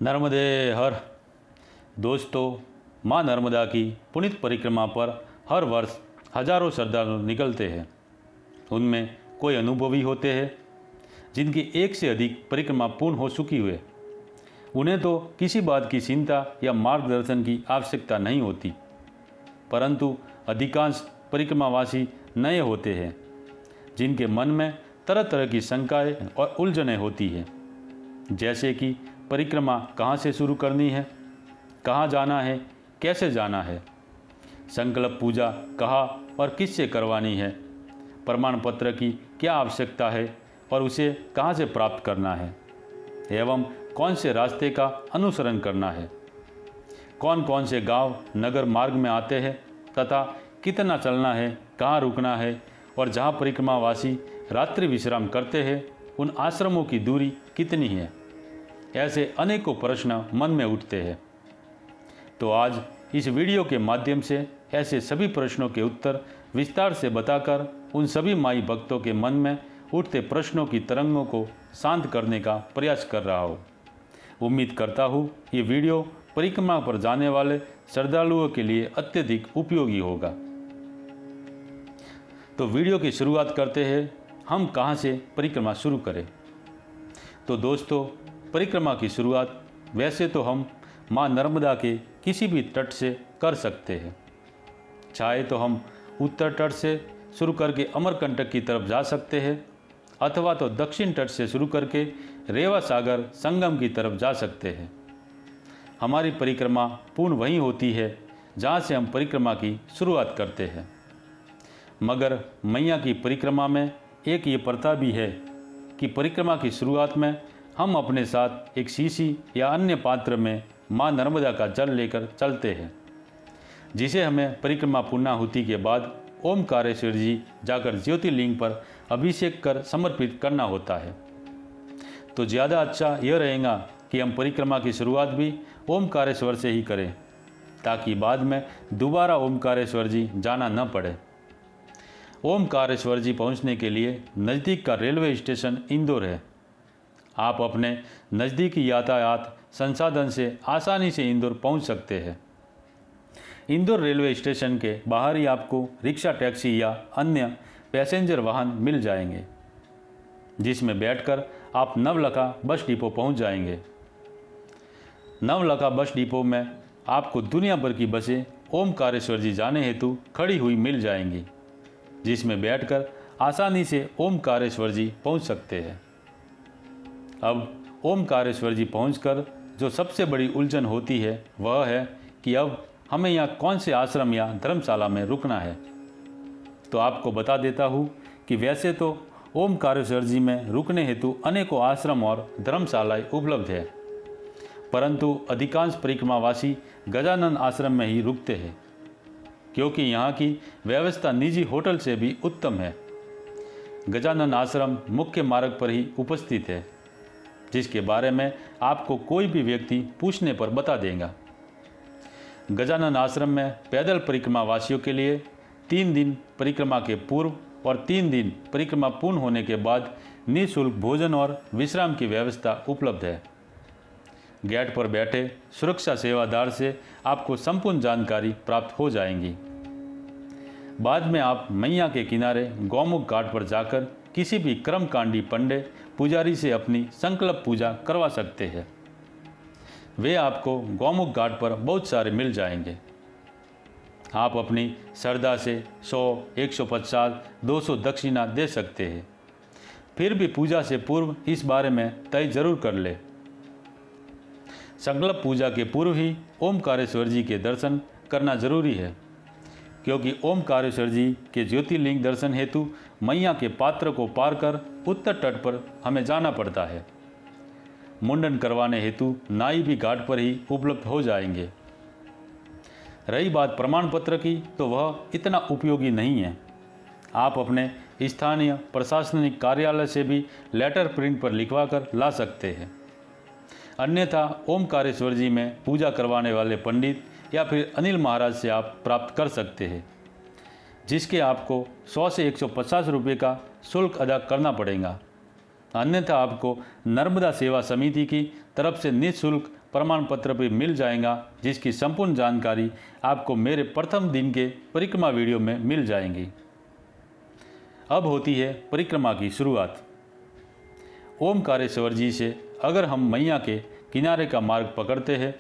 नर्मदे हर। दोस्तों, माँ नर्मदा की पुनीत परिक्रमा पर हर वर्ष हजारों श्रद्धालु निकलते हैं। उनमें कोई अनुभवी होते हैं जिनकी एक से अधिक परिक्रमा पूर्ण हो चुकी हुए। उन्हें तो किसी बात की चिंता या मार्गदर्शन की आवश्यकता नहीं होती, परंतु अधिकांश परिक्रमावासी नए होते हैं जिनके मन में तरह तरह की शंकाएं और उलझनें होती हैं, जैसे कि परिक्रमा कहाँ से शुरू करनी है, कहाँ जाना है, कैसे जाना है, संकल्प पूजा कहाँ और किससे करवानी है, प्रमाण पत्र की क्या आवश्यकता है और उसे कहाँ से प्राप्त करना है, एवं कौन से रास्ते का अनुसरण करना है, कौन कौन से गांव नगर मार्ग में आते हैं तथा कितना चलना है, कहाँ रुकना है और जहाँ परिक्रमावासी रात्रि विश्राम करते हैं उन आश्रमों की दूरी कितनी है। ऐसे अनेकों प्रश्न मन में उठते हैं। तो आज इस वीडियो के माध्यम से ऐसे सभी प्रश्नों के उत्तर विस्तार से बताकर उन सभी माई भक्तों के मन में उठते प्रश्नों की तरंगों को शांत करने का प्रयास कर रहा हूँ। उम्मीद करता हूँ ये वीडियो परिक्रमा पर जाने वाले श्रद्धालुओं के लिए अत्यधिक उपयोगी होगा। तो वीडियो की शुरुआत करते हैं। हम कहाँ से परिक्रमा शुरू करें? तो दोस्तों, परिक्रमा की शुरुआत वैसे तो हम माँ नर्मदा के किसी भी तट से कर सकते हैं। चाहे तो हम उत्तर तट से शुरू करके अमरकंटक की तरफ जा सकते हैं, अथवा तो दक्षिण तट से शुरू करके रेवा सागर संगम की तरफ जा सकते हैं। हमारी परिक्रमा पूर्ण वहीं होती है जहाँ से हम परिक्रमा की शुरुआत करते हैं। मगर मैया की परिक्रमा में एक ये प्रथा भी है कि परिक्रमा की शुरुआत में हम अपने साथ एक शीशी या अन्य पात्र में माँ नर्मदा का जल लेकर चलते हैं, जिसे हमें परिक्रमा पूर्णाहुति के बाद ओमकारेश्वर जी जाकर ज्योतिर्लिंग पर अभिषेक कर समर्पित करना होता है। तो ज़्यादा अच्छा यह रहेगा कि हम परिक्रमा की शुरुआत भी ओमकारेश्वर से ही करें, ताकि बाद में दोबारा ओमकारेश्वर जी जाना न पड़े। ओमकारेश्वर जी पहुंचने के लिए नज़दीक का रेलवे स्टेशन इंदौर है। आप अपने नज़दीकी यातायात संसाधन से आसानी से इंदौर पहुंच सकते हैं। इंदौर रेलवे स्टेशन के बाहर ही आपको रिक्शा, टैक्सी या अन्य पैसेंजर वाहन मिल जाएंगे, जिसमें बैठकर आप नवलखा बस डिपो पहुंच जाएंगे। नवलखा बस डिपो में आपको दुनिया भर की बसें ओमकारेश्वर जी जाने हेतु खड़ी हुई मिल जाएंगी, जिसमें बैठकर आसानी से ओमकारेश्वर जी पहुंच सकते हैं। अब ओमकारेश्वर जी पहुंचकर जो सबसे बड़ी उलझन होती है वह है कि अब हमें यहाँ कौन से आश्रम या धर्मशाला में रुकना है। तो आपको बता देता हूँ कि वैसे तो ओमकारेश्वर जी में रुकने हेतु अनेकों आश्रम और धर्मशालाएं उपलब्ध है, परंतु अधिकांश परिक्रमावासी गजानन आश्रम में ही रुकते हैं, क्योंकि यहाँ की व्यवस्था निजी होटल से भी उत्तम है। गजानन आश्रम मुख्य मार्ग पर ही उपस्थित है, जिसके बारे में आपको कोई भी व्यक्ति पूछने पर बता देगा। गजानन आश्रम में पैदल परिक्रमा वासियों के लिए 3 दिन परिक्रमा के पूर्व और 3 दिन परिक्रमा पूर्ण होने के बाद निःशुल्क भोजन और विश्राम की व्यवस्था उपलब्ध है। गेट पर बैठे सुरक्षा सेवादार से आपको संपूर्ण जानकारी प्राप्त हो जाएंगी। बाद में आप मैया के किनारे गौमुख घाट पर जाकर किसी भी कर्मकांडी पंडित पुजारी से अपनी संकल्प पूजा करवा सकते हैं। वे आपको गौमुख घाट पर बहुत सारे मिल जाएंगे। आप अपनी श्रद्धा से 100, 150, 200 दक्षिणा दे सकते हैं। फिर भी पूजा से पूर्व इस बारे में तय जरूर कर ले। संकल्प पूजा के पूर्व ही ओमकारेश्वर जी के दर्शन करना जरूरी है, क्योंकि ओमकारेश्वर जी के ज्योतिर्लिंग दर्शन हेतु मैया के पात्र को पार कर उत्तर तट पर हमें जाना पड़ता है। मुंडन करवाने हेतु नाई भी घाट पर ही उपलब्ध हो जाएंगे। रही बात प्रमाण पत्र की, तो वह इतना उपयोगी नहीं है। आप अपने स्थानीय प्रशासनिक कार्यालय से भी लेटर प्रिंट पर लिखवा कर ला सकते हैं। अन्यथा ओमकारेश्वर जी में पूजा करवाने वाले पंडित या फिर अनिल महाराज से आप प्राप्त कर सकते हैं, जिसके आपको 100 से 150 रुपये का शुल्क अदा करना पड़ेगा। अन्यथा आपको नर्मदा सेवा समिति की तरफ से निःशुल्क प्रमाण पत्र भी मिल जाएगा, जिसकी संपूर्ण जानकारी आपको मेरे प्रथम दिन के परिक्रमा वीडियो में मिल जाएंगी। अब होती है परिक्रमा की शुरुआत। ओमकारेश्वर जी से अगर हम मैया के किनारे का मार्ग पकड़ते हैं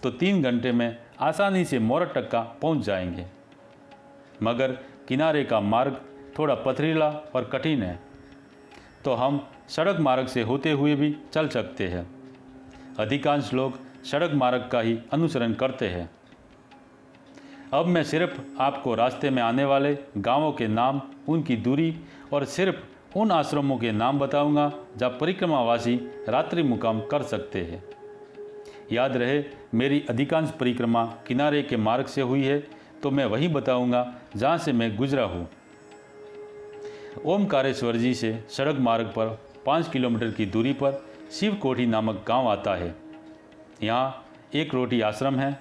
तो 3 घंटे में आसानी से मोरटक्का पहुंच जाएंगे, मगर किनारे का मार्ग थोड़ा पथरीला और कठिन है, तो हम सड़क मार्ग से होते हुए भी चल सकते हैं। अधिकांश लोग सड़क मार्ग का ही अनुसरण करते हैं। अब मैं सिर्फ आपको रास्ते में आने वाले गांवों के नाम, उनकी दूरी और सिर्फ उन आश्रमों के नाम बताऊंगा जहां परिक्रमावासी रात्रि मुकाम कर सकते हैं। याद रहे, मेरी अधिकांश परिक्रमा किनारे के मार्ग से हुई है, तो मैं वही बताऊंगा जहां से मैं गुजरा हूँ। ओमकारेश्वर जी से सड़क मार्ग पर 5 किलोमीटर की दूरी पर शिवकोठी नामक गांव आता है। यहाँ एक रोटी आश्रम है।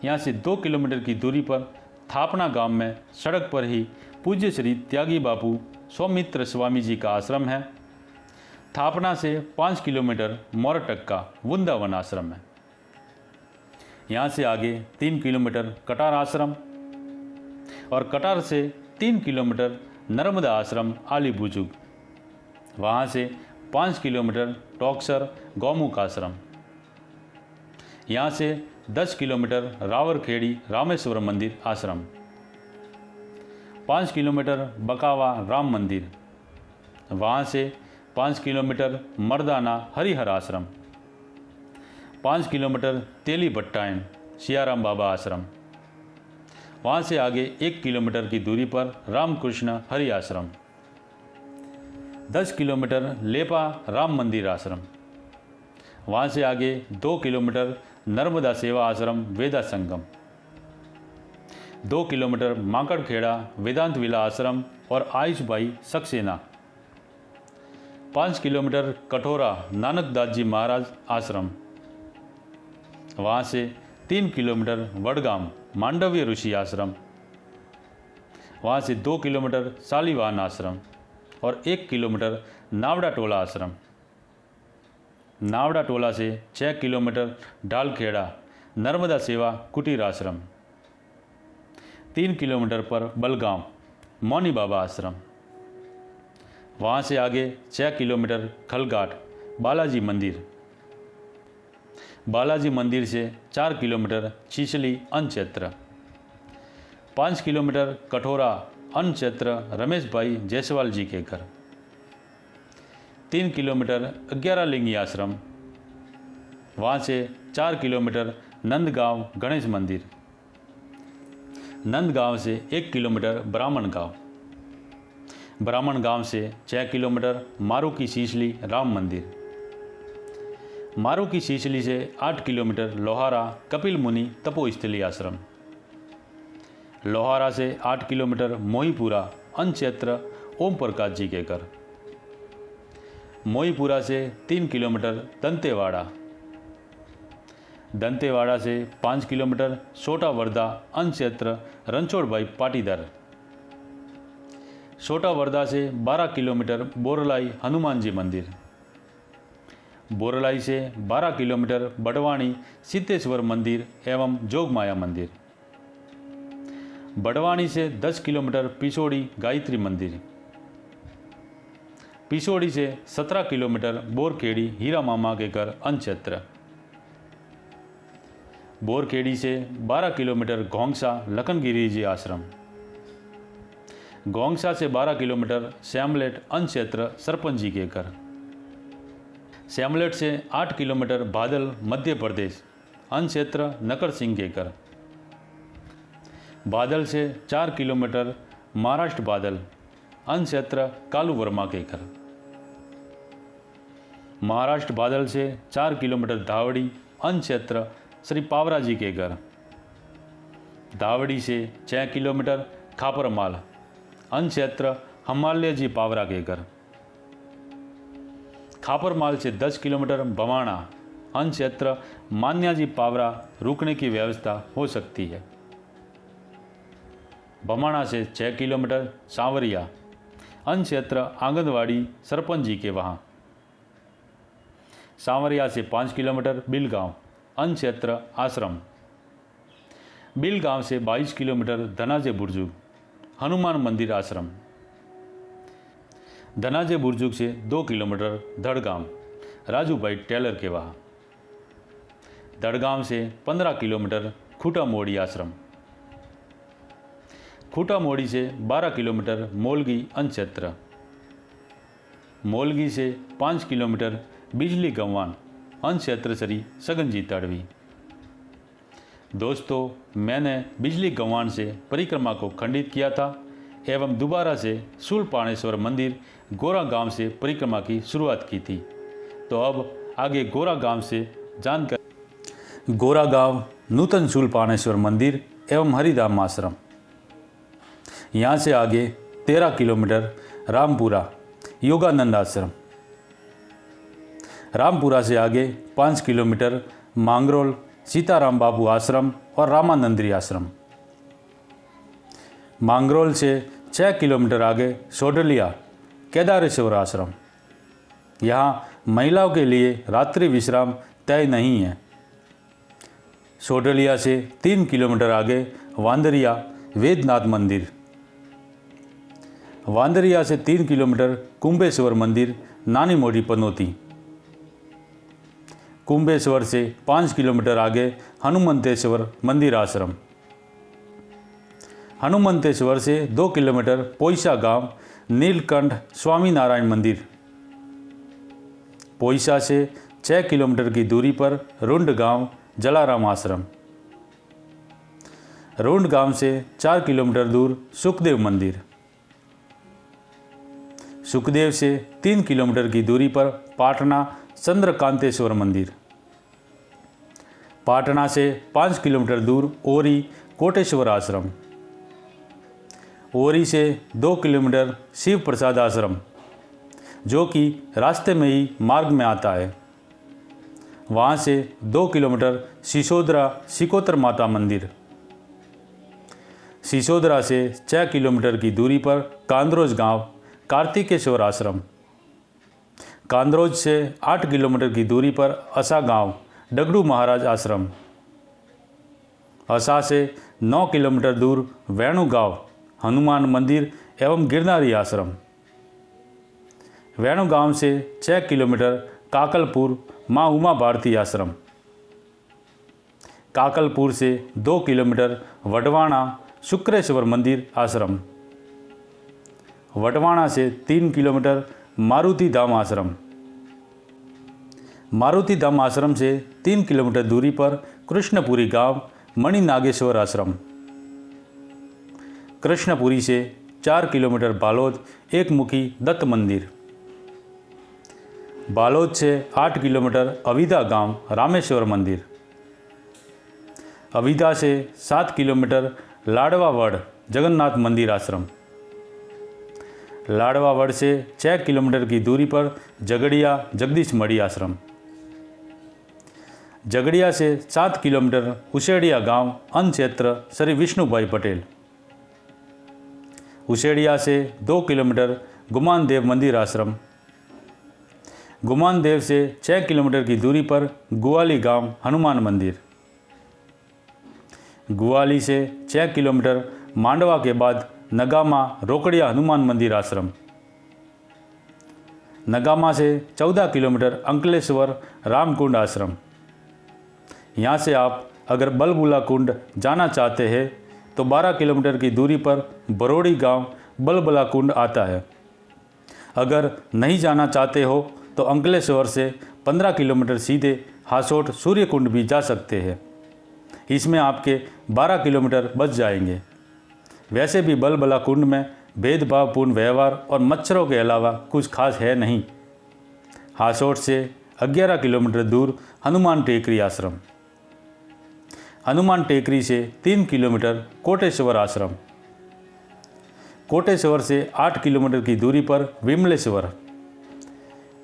यहाँ से 2 किलोमीटर की दूरी पर थापना गांव में सड़क पर ही पूज्य श्री त्यागी बापू सौमित्र स्वामी जी का आश्रम है। थापना से 5 किलोमीटर मोरटक्का वृंदावन आश्रम है। यहाँ से आगे 3 किलोमीटर कटार आश्रम और कटार से 3 किलोमीटर नर्मदा आश्रम आलीबुजुग। वहाँ से 5 किलोमीटर टोकसर गौमुख आश्रम। यहाँ से 10 किलोमीटर रावरखेड़ी रामेश्वर मंदिर आश्रम। 5 किलोमीटर बकावा राम मंदिर। वहाँ से 5 किलोमीटर मर्दाना हरिहर आश्रम। 5 किलोमीटर तेली भट्टायन सियाराम बाबा आश्रम। वहाँ से आगे 1 किलोमीटर की दूरी पर रामकृष्ण हरि आश्रम। 10 किलोमीटर लेपा राम मंदिर आश्रम। वहाँ से आगे 2 किलोमीटर नर्मदा सेवा आश्रम वेदा संगम। 2 किलोमीटर माकड़खेड़ा वेदांत विला आश्रम और आयुष भाई सक्सेना। 5 किलोमीटर कठोरा नानक दास जी महाराज आश्रम। वहाँ से 3 किलोमीटर वडगाम मांडव्य ऋषि आश्रम। वहाँ से 2 किलोमीटर सालीवान आश्रम और 1 किलोमीटर नावड़ा टोला आश्रम। नावड़ा टोला से 6 किलोमीटर डालखेड़ा नर्मदा सेवा कुटीर आश्रम। 3 किलोमीटर पर बलगांव मौनी बाबा आश्रम। वहाँ से आगे 6 किलोमीटर खलघाट बालाजी मंदिर। बालाजी मंदिर से 4 किलोमीटर छिछली अन्न क्षेत्र। 5 किलोमीटर कठोरा अन्न क्षेत्र रमेश भाई जायसवाल जी के घर। 3 किलोमीटर 11 लिंगी आश्रम। वहाँ से 4 किलोमीटर नंदगांव गणेश मंदिर। नंदगांव से 1 किलोमीटर ब्राह्मण गांव। ब्राह्मण गांव से 6 किलोमीटर मारू की शीशली राम मंदिर। मारू की शीशली से 8 किलोमीटर लोहारा कपिल मुनि तपोस्थली आश्रम। लोहारा से 8 किलोमीटर मोहीपुरा अन्न क्षेत्र ओम प्रकाश जी के घर। मोहीपुरा से 3 किलोमीटर दंतेवाड़ा। दंतेवाड़ा से 5 किलोमीटर छोटा वर्धा अन्न क्षेत्र रणछोड़ भाई पाटीदार। छोटा वर्धा से 12 किलोमीटर बोरलाई हनुमान जी मंदिर। बोरलाई से 12 किलोमीटर बड़वानी सिद्धेश्वर मंदिर एवं जोगमाया मंदिर। बड़वानी से 10 किलोमीटर पिछोड़ी गायत्री मंदिर। पिछोड़ी से 17 किलोमीटर बोरखेड़ी हीरा मामा के घर अन्न क्षेत्र। बोरखेड़ी से 12 किलोमीटर घोंगसा लखनगिरी जी आश्रम। घोंगसा से 12 किलोमीटर श्यामलेट अन्न क्षेत्र सरपंच जी के घर। श्यामलेट से 8 किलोमीटर बादल मध्य प्रदेश अन्न क्षेत्र नकर सिंह के घर। बादल से 4 किलोमीटर महाराष्ट्र बादल अन्न क्षेत्र कालू वर्मा के घर। महाराष्ट्र बादल से 4 किलोमीटर धावड़ी अन्न क्षेत्र श्री पावरा जी के घर। धावड़ी से 6 किलोमीटर खापरमाल अन्न क्षेत्र हमालय जी पावरा के घर। खापरमाल से 10 किलोमीटर बवाणा अन्न क्षेत्र मान्याजी पावरा रुकने की व्यवस्था हो सकती है। बमाणा से 6 किलोमीटर सांवरिया अन्न क्षेत्र आंगनवाड़ी सरपंच जी के वहाँ। सांवरिया से 5 किलोमीटर बिलगांव अन्न क्षेत्र आश्रम। बिल गांव से 22 किलोमीटर धनाजे बुर्जुग हनुमान मंदिर आश्रम। धनाजे बुर्जुग से 2 किलोमीटर धड़गांव राजूभाई टेलर के वहाँ। धड़गांव से 15 किलोमीटर खूटा मोड़ी आश्रम। खूटा मोड़ी से 12 किलोमीटर मोलगी अन्न क्षेत्र। मोलगी से 5 किलोमीटर बिजली गंवान अन्न क्षेत्र श्री सगनजी तड़वी। दोस्तों, मैंने बिजली गंवान से परिक्रमा को खंडित किया था एवं दोबारा से शूलपाणेश्वर मंदिर गोरा गांव से परिक्रमा की शुरुआत की थी। तो अब आगे गोरा गांव से जानकर गोरा गांव नूतन शूलपाणेश्वर मंदिर एवं हरिधाम आश्रम। यहाँ से आगे 13 किलोमीटर रामपुरा योगानंद आश्रम। रामपुरा से आगे 5 किलोमीटर मांगरोल सीताराम बाबू आश्रम और रामानंदरी आश्रम। मांगरोल से 6 किलोमीटर आगे सोडलिया केदारेश्वर आश्रम। यहाँ महिलाओं के लिए रात्रि विश्राम तय नहीं है। सोडलिया से 3 किलोमीटर आगे वांदरिया वेदनाथ मंदिर। वांदरिया से 3 किलोमीटर कुंभेश्वर मंदिर नानी मोड़ी पनौती। कुंभेश्वर से 5 किलोमीटर आगे हनुमंतेश्वर मंदिर आश्रम। हनुमंतेश्वर से 2 किलोमीटर पोईसा गांव नीलकंठ स्वामीनारायण मंदिर। पोईसा से 6 किलोमीटर की दूरी पर रुंड गांव जलाराम आश्रम। रुंड गांव से 4 किलोमीटर दूर सुखदेव मंदिर। सुखदेव से 3 किलोमीटर की दूरी पर पाटना चंद्रकांतेश्वर मंदिर। पाटना से 5 किलोमीटर दूर ओरी कोटेश्वर आश्रम। ओरी से 2 किलोमीटर शिव प्रसाद आश्रम, जो कि रास्ते में ही मार्ग में आता है। वहाँ से 2 किलोमीटर सिसोदरा सिकोतर माता मंदिर। सिसोदरा से 6 किलोमीटर की दूरी पर कांद्रोज गांव कार्तिकेश्वर आश्रम। कांद्रोज से 8 किलोमीटर की दूरी पर असा गांव डगड़ू महाराज आश्रम। असा से 9 किलोमीटर दूर वेणु गांव हनुमान मंदिर एवं गिरनारी आश्रम। वेणु गांव से 6 किलोमीटर काकलपुर माँ उमा भारती आश्रम। काकलपुर से 2 किलोमीटर वडवाणा शुक्रेश्वर मंदिर आश्रम। वडवाणा से 3 किलोमीटर मारुति धाम आश्रम। मारुति धाम आश्रम से 3 किलोमीटर दूरी पर कृष्णपुरी गांव मणि नागेश्वर आश्रम। कृष्णपुरी से 4 किलोमीटर बालोद एक मुखी दत्त मंदिर। बालोद से 8 किलोमीटर अविदा गांव रामेश्वर मंदिर। अविदा से 7 किलोमीटर लाडवावड़ जगन्नाथ मंदिर आश्रम। लाडवावड़ से 6 किलोमीटर की दूरी पर जगड़िया जगदीश मढ़ी आश्रम। जगड़िया से 7 किलोमीटर उसेड़िया गांव अन्न क्षेत्र श्री विष्णुभाई पटेल। उसेड़िया से 2 किलोमीटर गुमान देव मंदिर आश्रम। गुमान देव से 6 किलोमीटर की दूरी पर गुवाली गांव हनुमान मंदिर। गुवाली से 6 किलोमीटर मांडवा के बाद नगामा रोकड़िया हनुमान मंदिर आश्रम। नगामा से 14 किलोमीटर अंकलेश्वर रामकुंड आश्रम। यहाँ से आप अगर बलबुला कुंड जाना चाहते हैं तो 12 किलोमीटर की दूरी पर बरोड़ी गांव बलबुला कुंड आता है। अगर नहीं जाना चाहते हो तो अंकलेश्वर से 15 किलोमीटर सीधे हासोट सूर्य कुंड भी जा सकते हैं। इसमें आपके 12 किलोमीटर बच जाएंगे। वैसे भी बलबला कुंड में भेदभावपूर्ण व्यवहार और मच्छरों के अलावा कुछ खास है नहीं। हासोट से 11 किलोमीटर दूर हनुमान टेकरी आश्रम। हनुमान टेकरी से 3 किलोमीटर कोटेश्वर आश्रम। कोटेश्वर से 8 किलोमीटर की दूरी पर विमलेश्वर।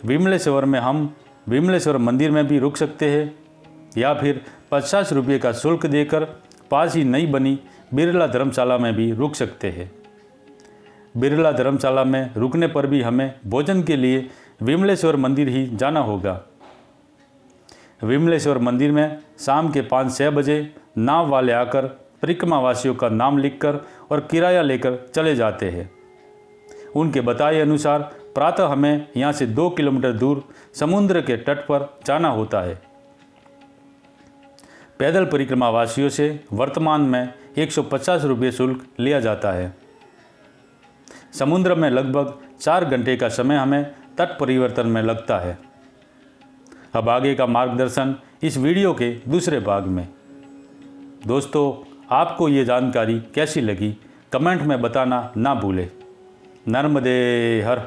विमलेश्वर में हम विमलेश्वर मंदिर में भी रुक सकते हैं या फिर 50 रुपये का शुल्क देकर पास ही नई बनी बिरला धर्मशाला में भी रुक सकते हैं। बिरला धर्मशाला में रुकने पर भी हमें भोजन के लिए विमलेश्वर मंदिर ही जाना होगा। विमलेश्वर मंदिर में शाम के 5-6 बजे नाव वाले आकर परिक्रमावासियों का नाम लिखकर और किराया लेकर चले जाते हैं। उनके बताए अनुसार प्रातः हमें यहाँ से 2 किलोमीटर दूर समुद्र के तट पर जाना होता है। पैदल परिक्रमावासियों से वर्तमान में 150 रुपये शुल्क लिया जाता है। समुद्र में लगभग 4 घंटे का समय हमें तट परिवर्तन में लगता है। अब आगे का मार्गदर्शन इस वीडियो के दूसरे भाग में। दोस्तों, आपको ये जानकारी कैसी लगी कमेंट में बताना ना भूलें। नर्मदे हर।